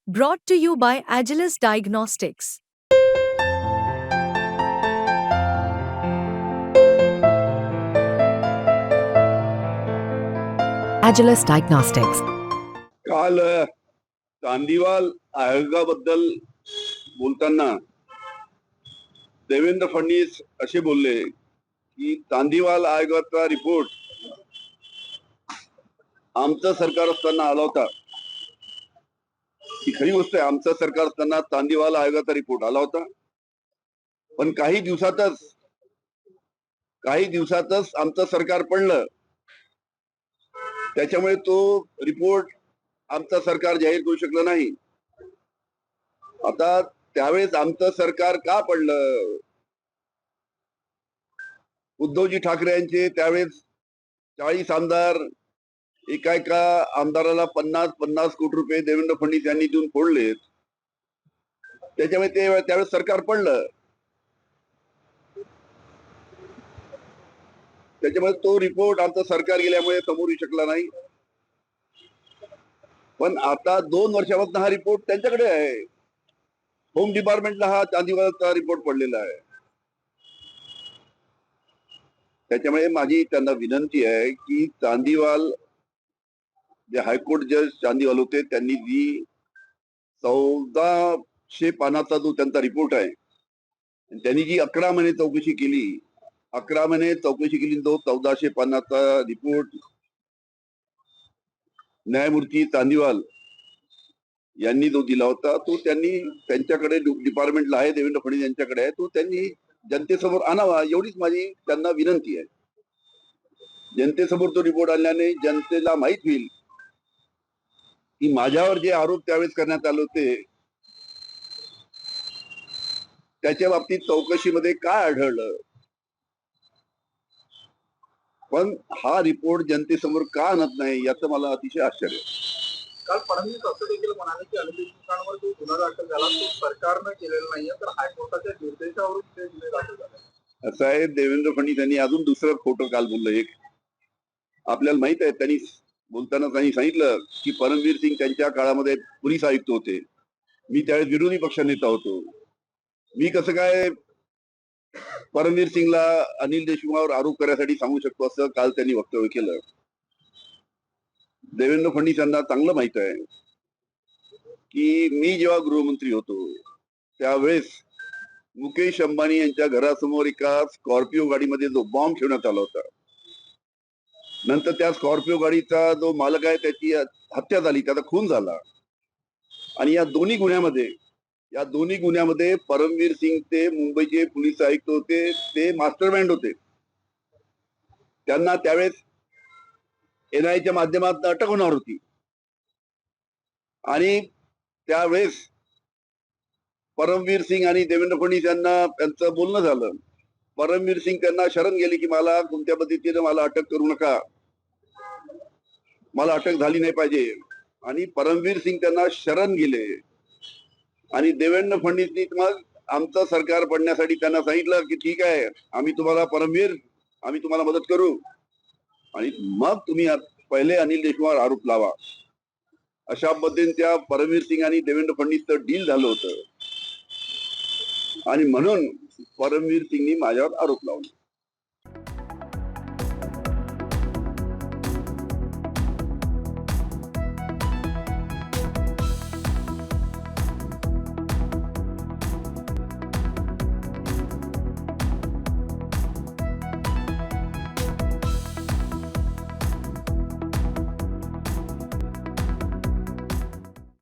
Brought to you by Agilus Diagnostics. Agilus Diagnostics. काल चांदीवाल आयोगाबद्दल बोलताना देवेंद्र फडणवीस असे बोलले की चांदीवाल आयोगाचा रिपोर्ट आमचं सरकार असताना आला होता. ही खरी गोष्ट आहे. आमचं सरकार असताना चांदीवाल आयोगाचा रिपोर्ट आला होता, पण काही दिवसातच आमचं सरकार पडलं. त्याच्यामुळे तो रिपोर्ट आमचं सरकार जाहीर करू शकलं नाही. आता त्यावेळेस आमचं सरकार का पडलं? उद्धवजी ठाकरे यांचे त्यावेळेस 40 आमदार, एका आमदाराला 50 कोटी रुपये देवेंद्र फडणवीस यांनी देऊन फोडलेत. त्याच्यामुळे त्यावेळेस सरकार पडलं. त्याच्यामुळे तो रिपोर्ट आमचं सरकार गेल्यामुळे समोर येऊ शकला नाही. पण आता 2 वर्षापासून हा रिपोर्ट त्यांच्याकडे आहे. होम डिपार्टमेंटला हा चांदीवालचा रिपोर्ट पडलेला आहे. त्याच्यामुळे माझी त्यांना विनंती आहे की चांदीवाल जे हायकोर्ट जज चांदीवाल होते, त्यांनी जी 1400 पानाचा जो त्यांचा रिपोर्ट आहे, त्यांनी जी 11 महिने चौकशी केली, 11 महिने चौकशी केली, तो 1400 पानाचा रिपोर्ट न्यायमूर्ती चांदीवाल यांनी जो दिला होता, तो त्यांनी त्यांच्याकडे डिपार्टमेंटला आहे, देवेंद्र फडणवीस यांच्याकडे आहे, तो त्यांनी जनतेसमोर आणावा, एवढीच माझी त्यांना विनंती आहे. जनतेसमोर तो रिपोर्ट आणल्याने जनतेला माहित होईल की माझ्यावर जे आरोप त्यावेळेस करण्यात आले होते त्याच्या बाबतीत चौकशीमध्ये काय आढळलं. पण हा रिपोर्ट जनतेसमोर का आणत नाही याचं मला अतिशय आश्चर्य आहे. काल फडणवीस असं देखील म्हणाले की अनिल देशमुखांवर जो गुन्हा दाखल झाला तो सरकारनं केलेला नाहीये, तर हायकोर्टाच्या निर्देशावरून ते गुन्हे दाखल झाले. असं आहे, देवेंद्र फडणवीस यांनी अजून दुसरं खोटं काल बोललं. एक आपल्याला माहित आहे, त्यांनी बोलताना सांगितलं की परमवीर सिंग त्यांच्या काळामध्ये पोलीस आयुक्त होते. मी त्यावेळेस विरोधी पक्ष नेता होतो. मी कसं काय परमवीर सिंगला अनिल देशमुखावर आरोप करण्यासाठी सांगू शकतो, असं काल त्यांनी वक्तव्य केलं. देवेंद्र फडणवीस यांना चांगलं माहित आहे की मी जेव्हा गृहमंत्री होतो त्यावेळेस मुकेश अंबानी यांच्या घरासमोर एका स्कॉर्पिओ गाडीमध्ये जो बॉम्ब ठेवण्यात आला होता, नंतर त्या स्कॉर्पिओ गाडीचा जो मालक आहे त्याची हत्या झाली, त्याचा खून झाला. आणि या दोन्ही गुन्ह्यामध्ये परमवीर सिंग ते मुंबईचे पोलीस आयुक्त होते, ते मास्टरमाइंड होते. त्यांना त्यावेळेस एनआयच्या माध्यमातून अटक होणार होती. आणि त्यावेळेस परमवीर सिंग आणि देवेंद्र फडणवीस यांना त्यांचं बोलणं झालं. परमवीर सिंग त्यांना शरण गेली की मला कोणत्या पद्धतीने मला अटक करू नका, मला अटक झाली नाही पाहिजे. आणि परमवीर सिंग त्यांना शरण गेले आणि देवेंद्र फडणवीसनी मग आमचं सरकार पडण्यासाठी त्यांना सांगितलं की ठीक आहे, आम्ही तुम्हाला मदत करू आणि मग तुम्ही पहिले अनिल देशमुखावर आरोप लावा. अशा पद्धतीने त्या परमवीर सिंग आणि देवेंद्र फडणवीसचं डील झालं होतं आणि म्हणून परमवीर सिंगनी माझ्यावर आरोप लावला.